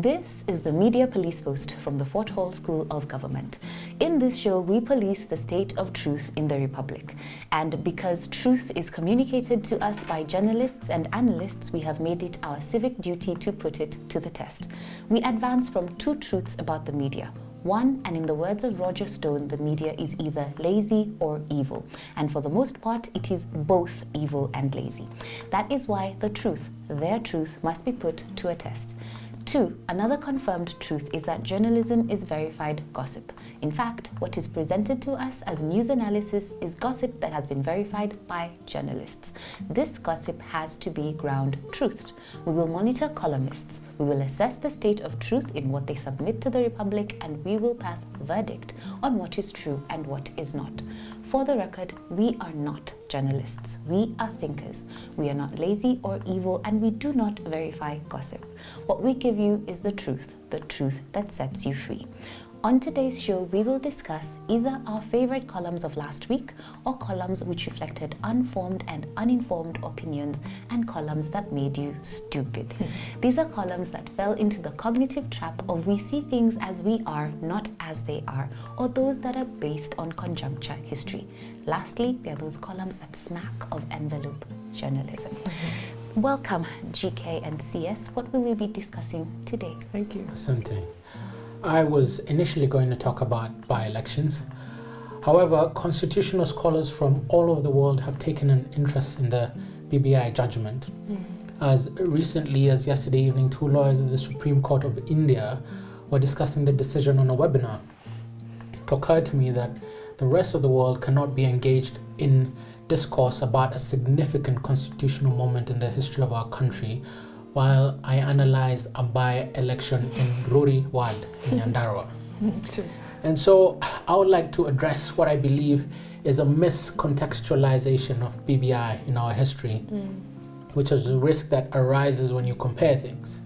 This is the Media Police Post from the Fort Hall School of Government. In this show, we police the state of truth in the Republic. And because truth is communicated to us by journalists and analysts, we have made it our civic duty to put it to the test. We advance from two truths about the media. One, and in the words of Roger Stone, the media is either lazy or evil. And for the most part, it is both evil and lazy. That is why the truth, their truth, must be put to a test. Two, another confirmed truth is that journalism is verified gossip. In fact, what is presented to us as news analysis is gossip that has been verified by journalists. This gossip has to be ground-truthed. We will monitor columnists. We will assess the state of truth in what they submit to the Republic, and we will pass verdict on what is true and what is not. For the record, we are not journalists. We are thinkers. We are not lazy or evil, and we do not verify gossip. What we give you is the truth that sets you free. On today's show, we will discuss either our favorite columns of last week or columns which reflected unformed and uninformed opinions and columns that made you stupid. These are columns that fell into the cognitive trap of we see things as we are, not as they are, or those that are based on conjuncture history. Lastly, there are those columns that smack of envelope journalism. Welcome, GK and CS. What will we be discussing today? Thank you. Asante. I was initially going to talk about by-elections. However, constitutional scholars from all over the world have taken an interest in the BBI judgment. As recently as yesterday evening, two lawyers of the Supreme Court of India were discussing the decision on a webinar. It occurred to me that the rest of the world cannot be engaged in discourse about a significant constitutional moment in the history of our country while I analyze a by-election in Ruri Ward in Nyandarua. And so I would like to address what I believe is a miscontextualization of BBI in our history, which is a risk that arises when you compare things.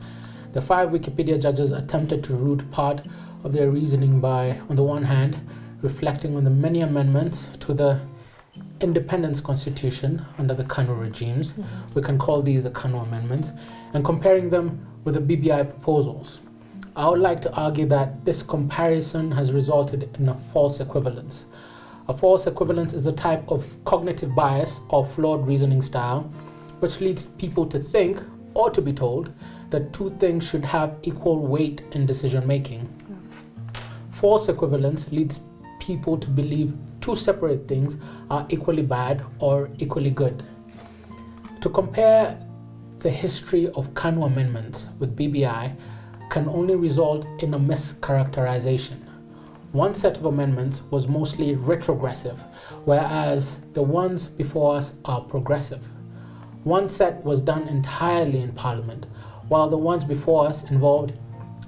The 5 Wikipedia judges attempted to root part of their reasoning by, on the one hand, reflecting on the many amendments to the Independence Constitution under the Kanu regimes. We can call these the Kanu amendments, and comparing them with the BBI proposals. I would like to argue that this comparison has resulted in a false equivalence. A false equivalence is a type of cognitive bias or flawed reasoning style which leads people to think, or to be told, that two things should have equal weight in decision making. False equivalence leads people to believe two separate things are equally bad or equally good. To compare the history of Kanu amendments with BBI can only result in a mischaracterization. One set of amendments was mostly retrogressive, whereas the ones before us are progressive. One set was done entirely in Parliament, while the ones before us involved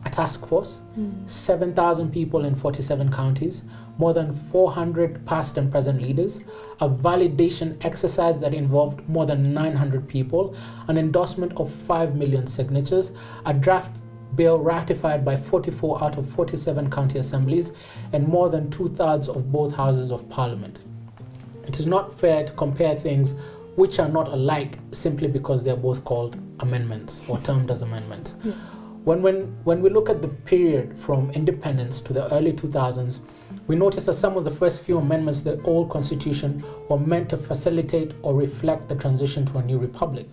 a task force, 7,000 people in 47 counties, more than 400 past and present leaders, a validation exercise that involved more than 900 people, an endorsement of 5 million signatures, a draft bill ratified by 44 out of 47 county assemblies, and more than 2/3 of both houses of parliament. It is not fair to compare things which are not alike simply because they are both called amendments or termed as amendments. When we look at the period from independence to the early 2000s, we notice that some of the first few amendments to the old constitution were meant to facilitate or reflect the transition to a new republic.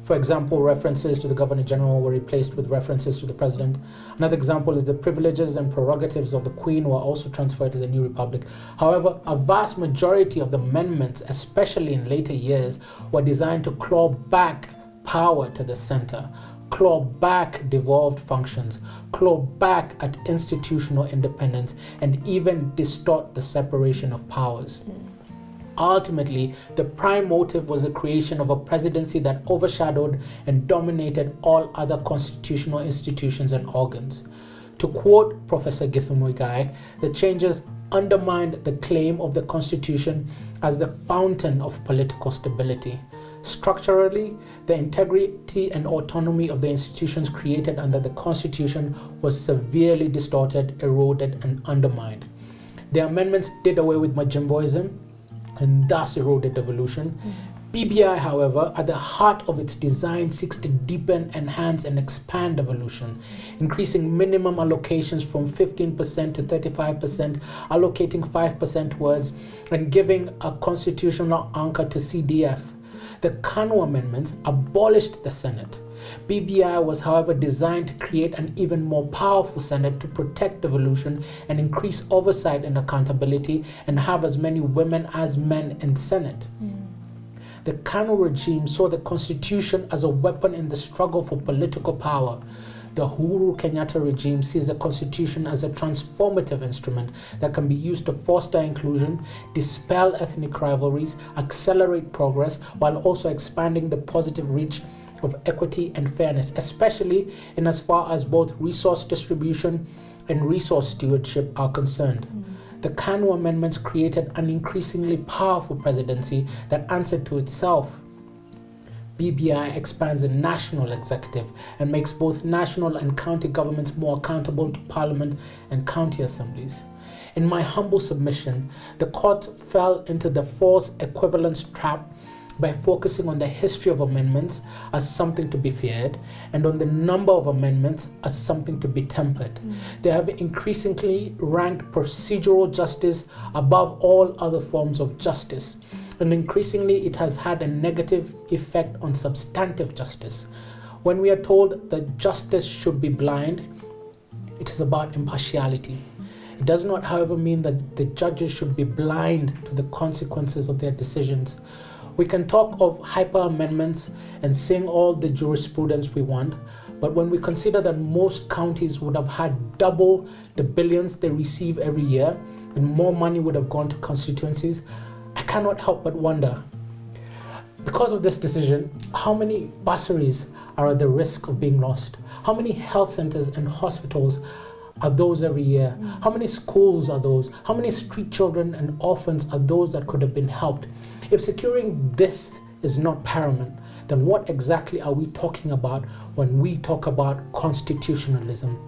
For example, references to the Governor General were replaced with references to the President. Another example is the privileges and prerogatives of the Queen were also transferred to the new republic. However, a vast majority of the amendments, especially in later years, were designed to claw back power to the center, claw back devolved functions, claw back at institutional independence, and even distort the separation of powers. Ultimately, the prime motive was the creation of a presidency that overshadowed and dominated all other constitutional institutions and organs. To quote Professor Githu Muigai, the changes undermined the claim of the Constitution as the fountain of political stability. Structurally, the integrity and autonomy of the institutions created under the Constitution was severely distorted, eroded, and undermined. The amendments did away with Majimboism and thus eroded devolution. BBI, however, at the heart of its design seeks to deepen, enhance, and expand devolution, increasing minimum allocations from 15% to 35%, allocating 5% towards, and giving a constitutional anchor to CDF. The Kanu amendments abolished the Senate. BBI was, however, designed to create an even more powerful Senate to protect devolution and increase oversight and accountability, and have as many women as men in Senate. The Kanu regime saw the constitution as a weapon in the struggle for political power. The Uhuru Kenyatta regime sees the constitution as a transformative instrument that can be used to foster inclusion, dispel ethnic rivalries, accelerate progress, while also expanding the positive reach of equity and fairness, especially in as far as both resource distribution and resource stewardship are concerned. The Kanu amendments created an increasingly powerful presidency that answered to itself. BBI expands the national executive and makes both national and county governments more accountable to parliament and county assemblies. In my humble submission, the court fell into the false equivalence trap by focusing on the history of amendments as something to be feared and on the number of amendments as something to be tempered. They have increasingly ranked procedural justice above all other forms of justice, and increasingly it has had a negative effect on substantive justice. When we are told that justice should be blind, it is about impartiality. It does not, however, mean that the judges should be blind to the consequences of their decisions. We can talk of hyper amendments and sing all the jurisprudence we want, but when we consider that most counties would have had double the billions they receive every year and more money would have gone to constituencies, I cannot help but wonder, because of this decision, how many bursaries are at the risk of being lost? How many health centers and hospitals are those every year? How many schools are those? How many street children and orphans are those that could have been helped? If securing this is not paramount, then what exactly are we talking about when we talk about constitutionalism?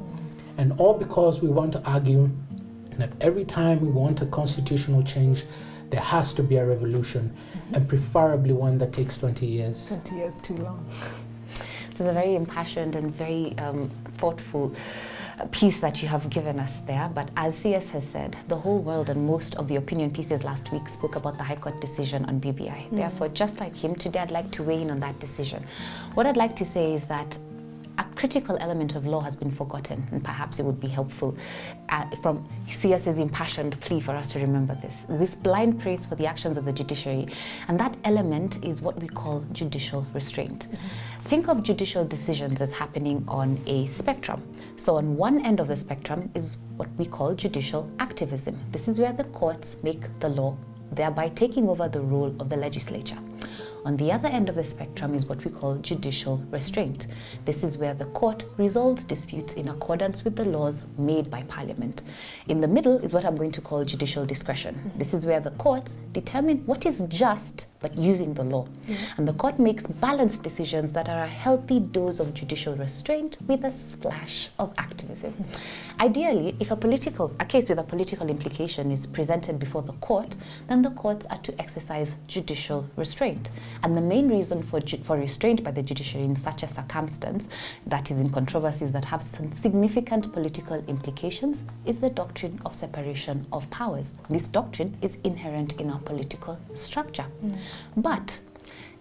And all because we want to argue that every time we want a constitutional change, there has to be a revolution, and preferably one that takes 20 years. 20 years too long. So it's a very impassioned and very thoughtful piece that you have given us there. But as CS has said, the whole world and most of the opinion pieces last week spoke about the High Court decision on BBI. Therefore, just like him, today I'd like to weigh in on that decision. What I'd like to say is that a critical element of law has been forgotten, and perhaps it would be helpful from CS's impassioned plea for us to remember this blind praise for the actions of the judiciary, and that element is what we call judicial restraint. Think of judicial decisions as happening on a spectrum. So on one end of the spectrum is what we call judicial activism. This is where the courts make the law, thereby taking over the role of the legislature. On the other end of the spectrum is what we call judicial restraint. This is where the court resolves disputes in accordance with the laws made by Parliament. In the middle is what I'm going to call judicial discretion. This is where the courts determine what is just but using the law. And the court makes balanced decisions that are a healthy dose of judicial restraint with a splash of activism. Ideally, if a case with a political implication is presented before the court, then the courts are to exercise judicial restraint. And the main reason for restraint by the judiciary in such a circumstance that is in controversies that have significant political implications is the doctrine of separation of powers. This doctrine is inherent in our political structure. But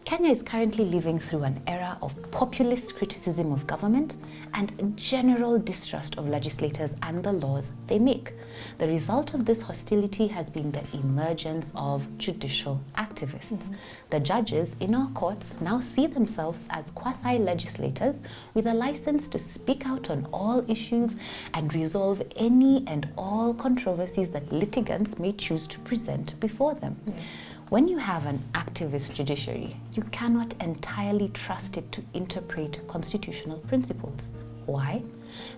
Kenya is currently living through an era of populist criticism of government and general distrust of legislators and the laws they make. The result of this hostility has been the emergence of judicial activists. The judges in our courts now see themselves as quasi-legislators with a license to speak out on all issues and resolve any and all controversies that litigants may choose to present before them. When you have an activist judiciary, you cannot entirely trust it to interpret constitutional principles. Why?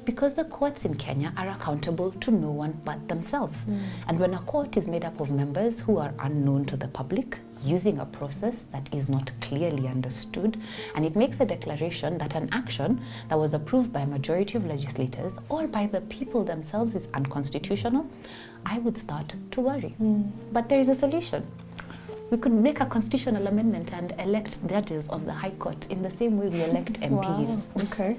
Because the courts in Kenya are accountable to no one but themselves. And when a court is made up of members who are unknown to the public, using a process that is not clearly understood, and it makes a declaration that an action that was approved by a majority of legislators or by the people themselves is unconstitutional, I would start to worry. But there is a solution. We could make a constitutional amendment and elect judges of the High Court in the same way we elect MPs. Wow. Okay.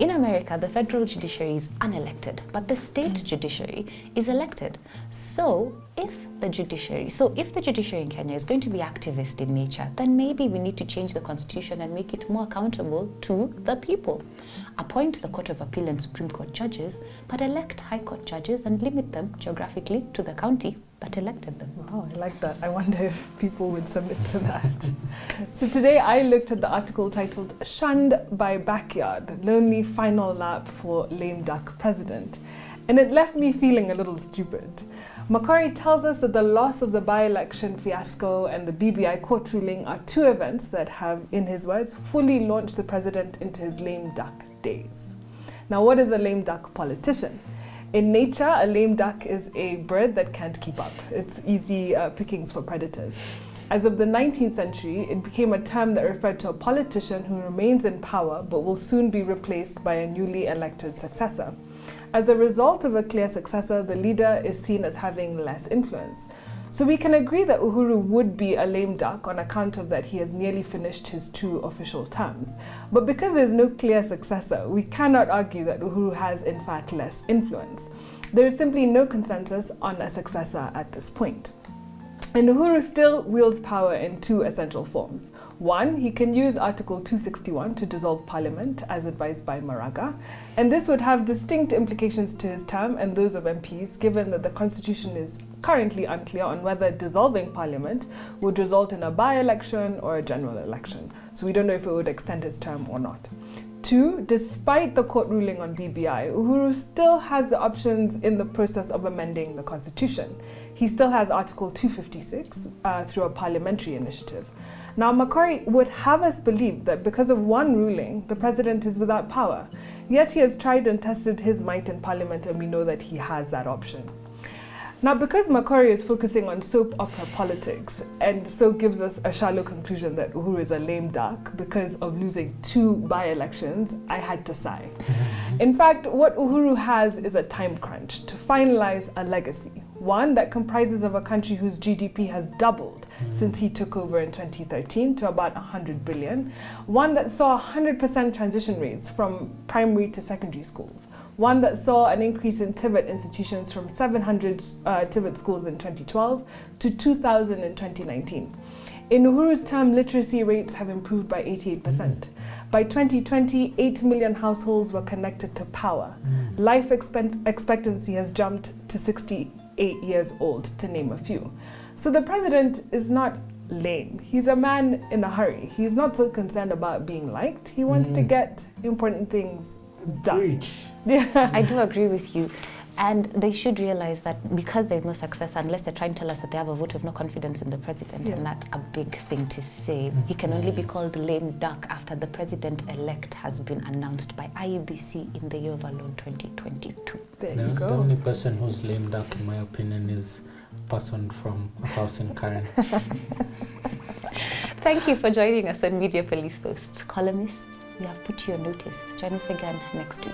In America, the federal judiciary is unelected, but the state judiciary is elected. So if the judiciary in Kenya is going to be activist in nature, then maybe we need to change the constitution and make it more accountable to the people. Appoint the Court of Appeal and Supreme Court judges, but elect High Court judges and limit them geographically to the county that elected them. Wow, I like that. I wonder if people would submit to that. So today I looked at the article titled "Shunned by Backyard, Lonely Final Lap for Lame Duck President." And it left me feeling a little stupid. Macquarie tells us that the loss of the by-election fiasco and the BBI court ruling are two events that have, in his words, fully launched the president into his lame duck days. Now, what is a lame duck politician? In nature, a lame duck is a bird that can't keep up. It's easy pickings for predators. As of the 19th century, it became a term that referred to a politician who remains in power but will soon be replaced by a newly elected successor. As a result of a clear successor, the leader is seen as having less influence. So we can agree that Uhuru would be a lame duck on account of that he has nearly finished his 2 official terms. But because there's no clear successor, we cannot argue that Uhuru has in fact less influence. There is simply no consensus on a successor at this point. And Uhuru still wields power in 2 essential forms. One, he can use Article 261 to dissolve Parliament, as advised by Maraga, and this would have distinct implications to his term and those of MPs, given that the Constitution is currently unclear on whether dissolving Parliament would result in a by-election or a general election. So we don't know if it would extend his term or not. 2, despite the court ruling on BBI, Uhuru still has the options in the process of amending the Constitution. He still has Article 256 through a parliamentary initiative. Now, Macquarie would have us believe that because of one ruling, the president is without power. Yet he has tried and tested his might in Parliament, and we know that he has that option. Now, because Macquarie is focusing on soap opera politics and so gives us a shallow conclusion that Uhuru is a lame duck because of losing 2 by-elections, I had to sigh. In fact, what Uhuru has is a time crunch to finalize a legacy, one that comprises of a country whose GDP has doubled since he took over in 2013 to about 100 billion, one that saw 100% transition rates from primary to secondary schools, one that saw an increase in TVET institutions from 700 TVET schools in 2012 to 2,000 in 2019. In Uhuru's term, literacy rates have improved by 88%. By 2020, 8 million households were connected to power. Life expectancy has jumped to 68 years old, to name a few. So the president is not lame. He's a man in a hurry. He's not so concerned about being liked. He wants to get important things done. Yeah. I do agree with you. And they should realize that because there's no success, unless they're trying to tell us that they have a vote of no confidence in the president, and that's a big thing to say. He can only be called lame duck after the president-elect has been announced by IEBC in the year of our Lord 2022. The only person who's lame duck, in my opinion, is a person from a house in Karen. Thank you for joining us on Media Police Posts. Columnists, we have put you on notice. Join us again next week.